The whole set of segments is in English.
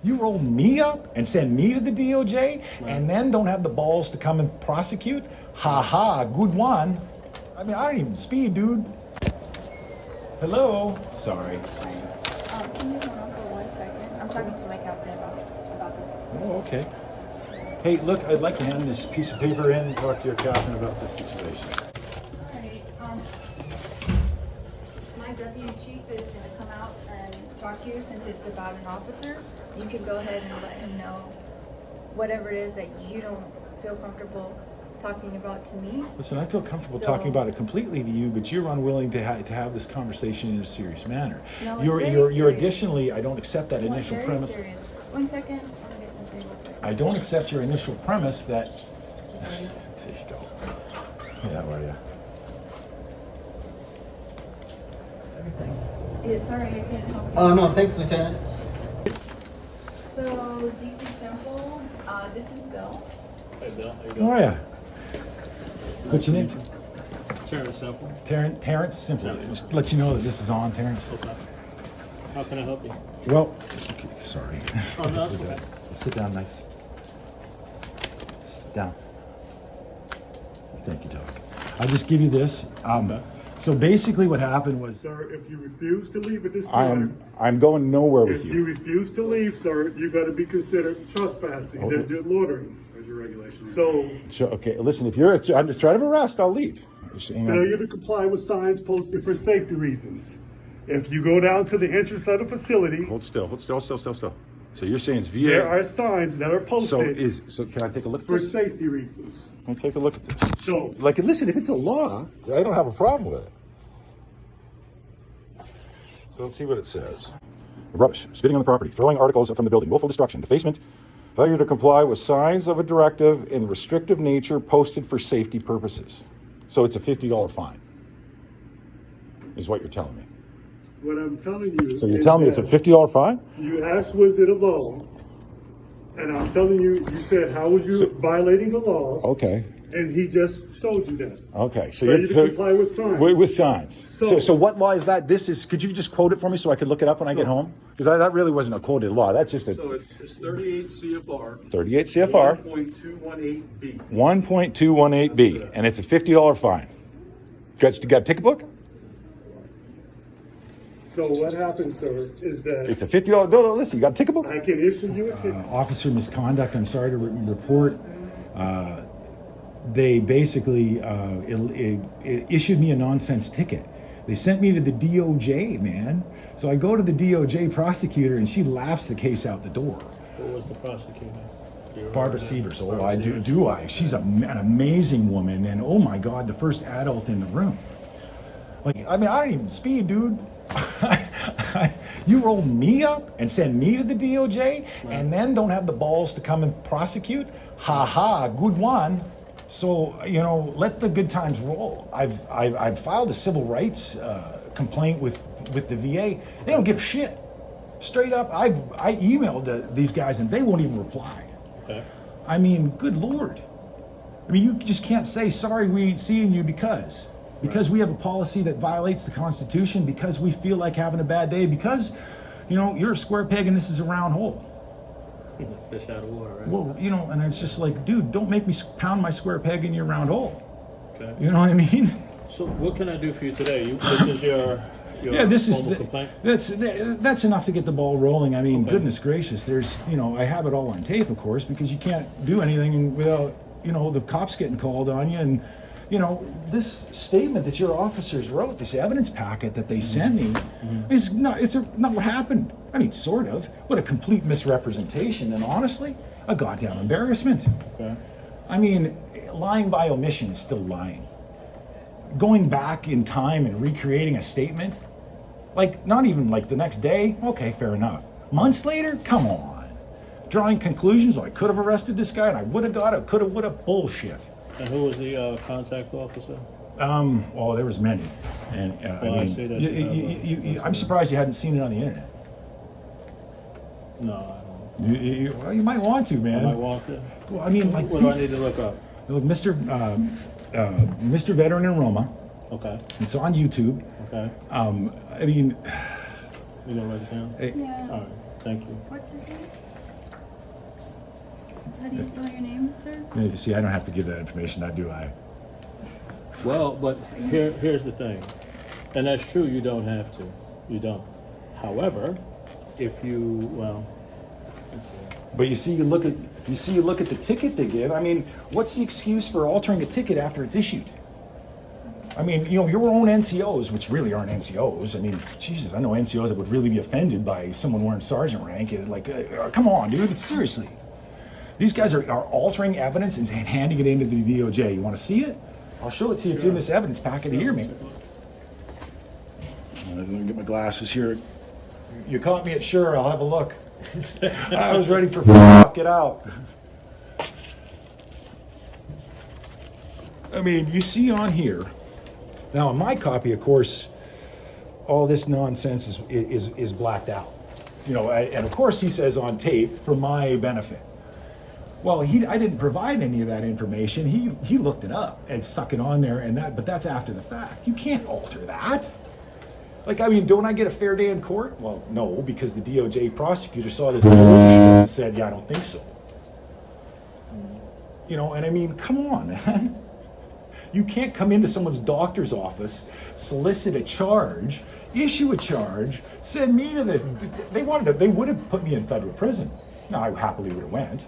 You roll me up and send me to the DOJ and then don't have the balls to come and prosecute? Ha ha, good one. I mean, I don't even speed, dude. Hello? Sorry. Can you hold on for 1 second? I'm talking to my captain about this. Oh, okay. Hey, look, I'd like to hand this piece of paper in and talk to your captain about this situation. Alright, my deputy chief is gonna come out and talk to you since it's about an officer. You can go ahead and let him know whatever it is that you don't feel comfortable talking about to me. Listen, I feel comfortable talking about it completely to you, but you're unwilling to have this conversation in a serious manner. No, you're it's very serious. Additionally, I don't accept that initial Very premise. serious. 1 second. I'm gonna get something real quick. I don't accept your initial premise that. There you go. Yeah, how are you? Everything. Yeah, sorry, I can't help you. Oh, no, thanks, Lieutenant. So, DC Sample, this is Bill. Hey Bill, how you How doing? are you? What's your name? Terrence Simple. Terrence Simple. Just to let you know that this is on, Terrence. Okay. How can I help you? Well, sorry. Oh, no, that's okay. Sit down, nice. Sit down. Thank you, Doc. I'll just give you this. Okay. So basically, what happened was Sir, if you refuse to leave at this time, I'm going nowhere with if you you. refuse to leave, sir, you got to be considered trespassing, Okay. then you're loitering. Where's your regulation? So, So okay, listen. If you're under threat of arrest, I'll leave. Just, you know, failure to comply with signs posted for safety reasons. If you go down to the entrance of the facility, hold still. So you're saying it's there VA? are signs that are posted So can I take a look at for this? safety reasons. I'll take a look at this. So, Like, listen, if it's a law, I don't have a problem with it. So let's see what it says. Rubbish, spitting on the property, throwing articles from the building, willful destruction, defacement, failure to comply with signs of a directive in restrictive nature posted for safety purposes. So it's a $50 fine, is what you're telling me. what I'm telling you So you're is telling me it's a that $50 fine? you asked, was it a law? And I'm telling you, you said, how was you violating the law? Okay. And he just showed you that. Okay, so Failure you're to comply with signs. With signs. So- So what law is that? Could you just quote it for me so I could look it up when I get home? Because that really wasn't a quoted law. That's just a So it's 38 CFR 38 CFR 1.218B. 1.218B, and it's a $50 fine. You got a ticket book? So what happens, sir, is that It's a $50. No, listen, you got a ticket book? I can issue you a ticket. Officer misconduct. I'm sorry to report. They basically issued me a nonsense ticket. They sent me to the DOJ, man. So I go to the DOJ prosecutor, and she laughs the case out the door. What was the prosecutor? Do you Barbara remember? Sievers. Oh, Barbara I do. Sievers. Do I? She's an amazing woman, and oh my God, the first adult in the room. Like, I mean, I don't even speed, dude. You roll me up and send me to the DOJ, and then don't have the balls to come and prosecute? Ha ha, good one. So, you know, let the good times roll. I've filed a civil rights complaint with the VA. They don't give a shit. Straight up, I emailed these guys and they won't even reply. Okay. I mean, good Lord. I mean, you just can't say, sorry, we ain't seeing you because we have a policy that violates the Constitution, because we feel like having a bad day, because, you know, you're a square peg and this is a round hole. Fish out of water, right? Well, you know, and it's just like, dude, don't make me pound my square peg in your round hole. Okay. You know what I mean? So what can I do for you today? This is your Yeah, this is formal complaint? that's enough to get the ball rolling. I mean, goodness gracious, there's, you know, I have it all on tape, of course, because you can't do anything without, you know, the cops getting called on you. And, you know, this statement that your officers wrote, this evidence packet that they sent me, is not what happened. I mean, sort of, but a complete misrepresentation, and honestly, a goddamn embarrassment. Okay. I mean, lying by omission is still lying. Going back in time and recreating a statement, like not even like the next day, okay, fair enough. Months later, come on. Drawing conclusions, I could have arrested this guy and I would have got it, could have, would have, bullshit. And who was the contact officer? Well, there was many. And Well, I see that you have I'm surprised you hadn't seen it on the internet. No, I don't. Well, you might want to, man. I might want to. Well, I mean, like, What do I need to look up? look, Mr. Veteran in Roma. Okay. It's on YouTube. Okay. I mean, You gonna write it down? Yeah. All right. Thank you. What's his name? How do you spell your name, sir? Yeah, you see, I don't have to give that information, now do I? Well, but here's the thing, and that's true. You don't have to. You don't. However, if you let's see. But you see, you look at the ticket they give. I mean, what's the excuse for altering a ticket after it's issued? I mean, you know, your own NCOs, which really aren't NCOs. I mean, Jesus, I know NCOs that would really be offended by someone wearing sergeant rank. And like, come on, dude, seriously. These guys are altering evidence and handing it into the DOJ. You want to see it? I'll show it to you. It's in this evidence packet here, man. Let me get my glasses here. You caught me at sure. I'll have a look. I was ready for get out. I mean, you see on here. Now, in my copy, of course, all this nonsense is blacked out. You know, and of course he says on tape for my benefit. Well, I didn't provide any of that information. He looked it up and stuck it on there, but that's after the fact. You can't alter that. Like, I mean, don't I get a fair day in court? Well, no, because the DOJ prosecutor saw this and said, yeah, I don't think so. You know, and I mean, come on, man. You can't come into someone's doctor's office, solicit a charge, issue a charge, send me to they would have put me in federal prison. Now, I happily would have went.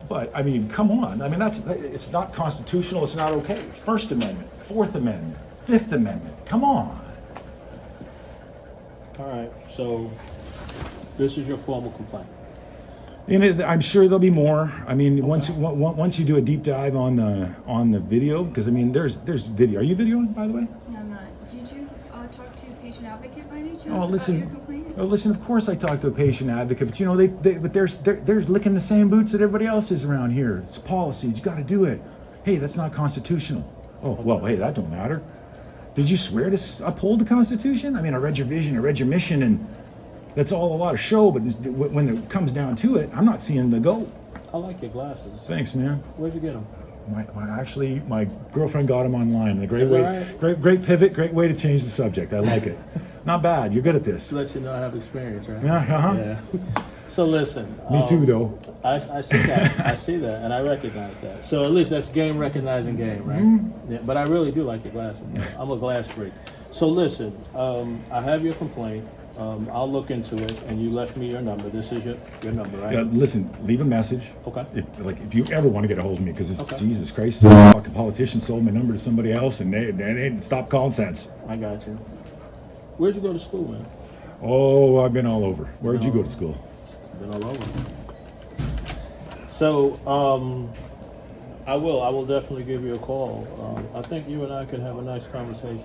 But I mean, come on. I mean, it's not constitutional. It's not okay. First Amendment, Fourth Amendment, Fifth Amendment. Come on. All right. So this is your formal complaint. And I'm sure there'll be more. I mean, once you do a deep dive on the video, because I mean, there's video. Are you videoing, by the way? No, I'm not. Did you talk to a patient advocate by any chance Oh, about your listen. complaint? Oh, listen. Of course, I talked to a patient advocate, but you know, they're licking the same boots that everybody else is around here. It's policies. You got to do it. Hey, that's not constitutional. Oh, well, hey, that don't matter. Did you swear to uphold the Constitution? I mean, I read your vision, I read your mission, and that's all a lot of show. But when it comes down to it, I'm not seeing the go. I like your glasses. Thanks, man. Where'd you get them? My girlfriend got them online. Is that right? Great pivot, great way to change the subject. I like it. Not bad. You're good at this. To let you know I have experience, right? Uh-huh. Yeah. So listen. Me too, though. I see that. I see that, and I recognize that. So at least that's game recognizing game, right? Mm-hmm. Yeah, but I really do like your glasses. I'm a glass freak. So listen, I have your complaint. I'll look into it, and you left me your number. This is your number, right? Yeah, listen, leave a message. Okay. If you ever want to get a hold of me, because it's Okay. Jesus Christ, some fucking politician sold my number to somebody else, and they didn't stop calling since. I got you. Where'd you go to school, man? Oh, I've been all over. Where'd you go to school? Been all over. So, I will definitely give you a call. I think you and I could have a nice conversation.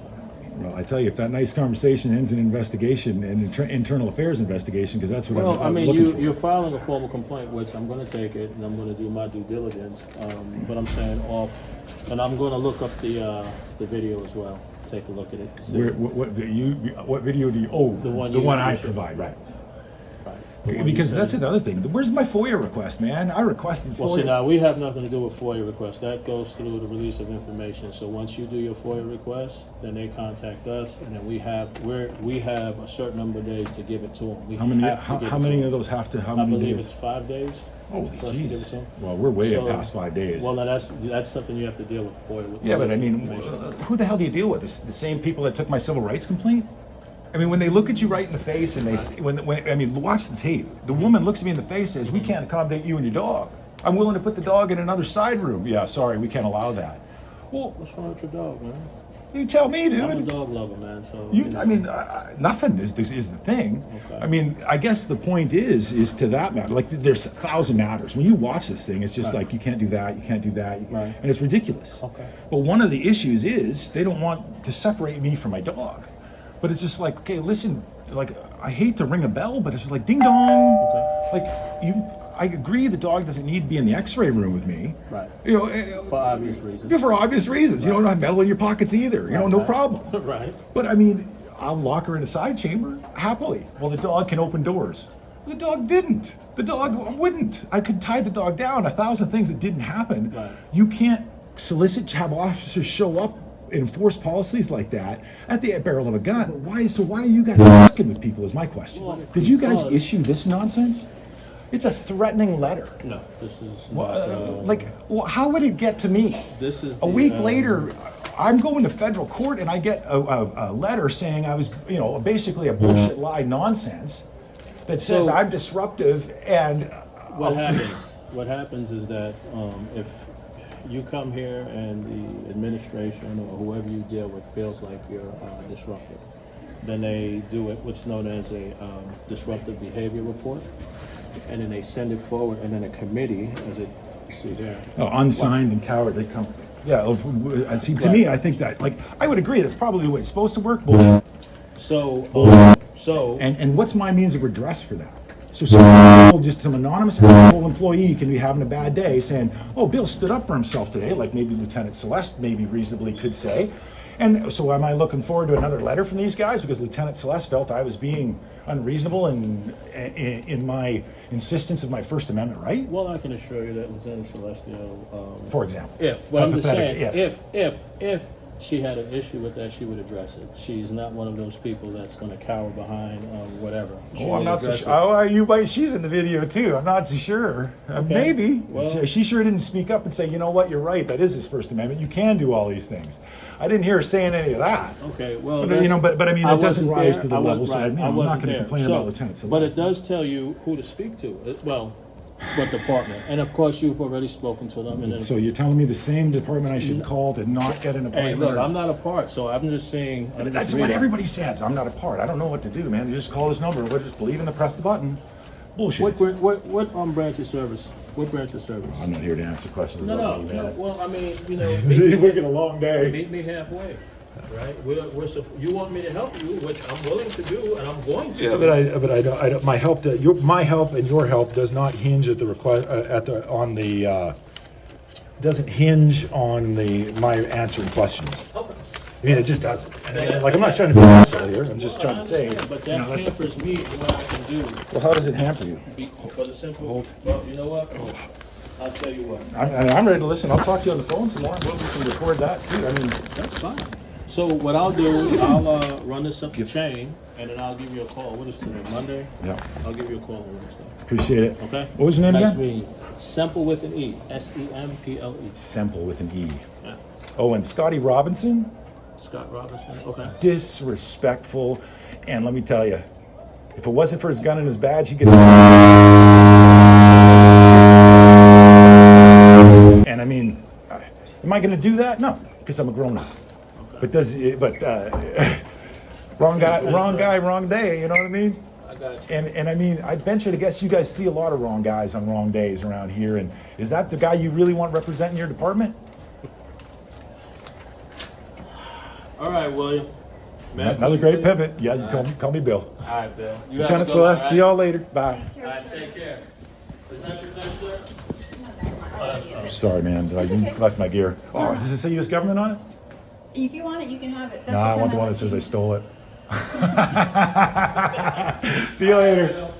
Well, I tell you, if that nice conversation ends in investigation and internal affairs investigation, because that's what I'm looking for. You're filing a formal complaint, which I'm going to take it and I'm going to do my due diligence. But I'm saying and I'm going to look up the video as well. Take a look at it. What video do you? Oh, the one I provide, right? Because that's another thing. Where's my FOIA request, man? I requested FOIA. Well, see, now we have nothing to do with FOIA requests. That goes through the release of information. So once you do your FOIA request, then they contact us, and then we have a certain number of days to give it to them. How many of those have to? How many days? I believe days? it's 5 days. Holy for us to give it Jesus! to them. Well, we're way past 5 days. Well, now that's something you have to deal with FOIA. With Yeah, but I mean, information. who the hell do you deal with? The same people that took my civil rights complaint? I mean, when they look at you right in the face and they say, watch the tape. The woman looks at me in the face and says, "We can't accommodate you and your dog. I'm willing to put the dog in another side room." Yeah, sorry, we can't allow that. Well, What's wrong with your dog, man? you tell me, dude. I'm a dog lover, man. So Nothing is the thing. Okay. I mean, I guess the point is to that matter. Like, there's 1,000 matters. When you watch this thing, it's just like, you can't do that, you can't do that, Right. and it's ridiculous. Okay. But one of the issues is they don't want to separate me from my dog. But it's just like, okay, listen, like, I hate to ring a bell, but it's like, ding dong. Okay. I agree the dog doesn't need to be in the x-ray room with me. Right. You know, For obvious reasons. for obvious reasons. You don't have metal in your pockets either. You know, no problem. Right. But I mean, I'll lock her in a side chamber happily. Well, the dog can open doors. The dog didn't. The dog wouldn't. I could tie the dog down. 1,000 things that didn't happen. Right. You can't solicit to have officers show up enforce policies like that at the barrel of a gun. Why? So why are you guys fucking with people? Is my question. Well, Did you guys because- issue this nonsense? It's a threatening letter. No, this is Well, not, how would it get to me? This is a the, week later. I'm going to federal court and I get a letter saying I was, basically a bullshit lie nonsense that says So- I'm disruptive and. What happens is that if you come here and the administration or whoever you deal with feels like you're disruptive, then they do what's known as a disruptive behavior report, and then they send it forward, and then a committee, as it see there. Unsigned and cowardly company. Yeah, I see. To me, I think that, I would agree. That's probably the way it's supposed to work. So And what's my means of redress for that? So some anonymous asshole employee can be having a bad day saying, "Oh, Bill stood up for himself today," like maybe Lieutenant Celeste maybe reasonably could say. And so am I looking forward to another letter from these guys because Lieutenant Celeste felt I was being unreasonable in my insistence of my First Amendment right? Well, I can assure you that Lieutenant Celestial, For example. I'm just saying, Hypothetically, if she had an issue with that, she would address it. She's not one of those people that's going to cower behind whatever. Oh, I'm not so sure. Oh, she's in the video too. I'm not so sure. Maybe. Well, she sure didn't speak up and say, "You know what? You're right. That is his First Amendment. You can do all these things." I didn't hear her saying any of that. Okay, well, But I mean, it doesn't rise to the level. So I'm not wasn't going to there. complain about Lieutenant Celeste. But it does tell you who to speak to. What department? And of course, you've already spoken to them. And then, So you're telling me the same department I should call to not get an appointment? hey, look, I'm not a part, so I'm just saying. That's what everybody says. I'm not a part. I don't know what to do, man. You just call this number. We're just believing to press the button. Bullshit. What branch of service? What branch of service? I'm not here to answer questions No. about me, man. Well, I mean, We're getting a long day. meet me halfway, right? You want me to help you, which I'm willing to do, and I'm going to. Yeah, do. but I don't. My help, my help and your help does not hinge at the request doesn't hinge on my answering questions. Okay. I mean, it just doesn't. I'm not trying to be an asshole here. I'm just trying to say. But that hampers me and what I can do. Well, how does it hamper you? For the simple, well, you know what? I'll tell you what. I'm ready to listen. I'll talk to you on the phone some more. We can record that too. I mean, That's fine. So what I'll do, I'll run this up the chain, and then I'll give you a call. What is today, Monday? yeah, I'll give you a call on Wednesday. appreciate it. Okay? What was your name Nice again? meeting you. Semple with an E. Semple. Semple with an E. Yeah. Oh, and Scotty Robinson, Scott Robinson. Okay. disrespectful. And let me tell you, if it wasn't for his gun and his badge, he could. And I mean, am I going to do that? No, because I'm a grown up. Okay. But wrong guy, wrong day. You know what I mean? I got you. And I mean, I venture to guess you guys see a lot of wrong guys on wrong days around here. And is that the guy you really want representing your department? All right, William. Man, Another great pivot. Yeah, you call me Bill. All right, Bill. You Lieutenant have a good one, Celeste, all see right? y'all later. Bye. All right, take care. Is that your thing, sir? Sorry, man. I left my gear. Oh, does it say U.S. government on it? If you want it, you can have it. That's No, I want the one that says I stole it. See you later.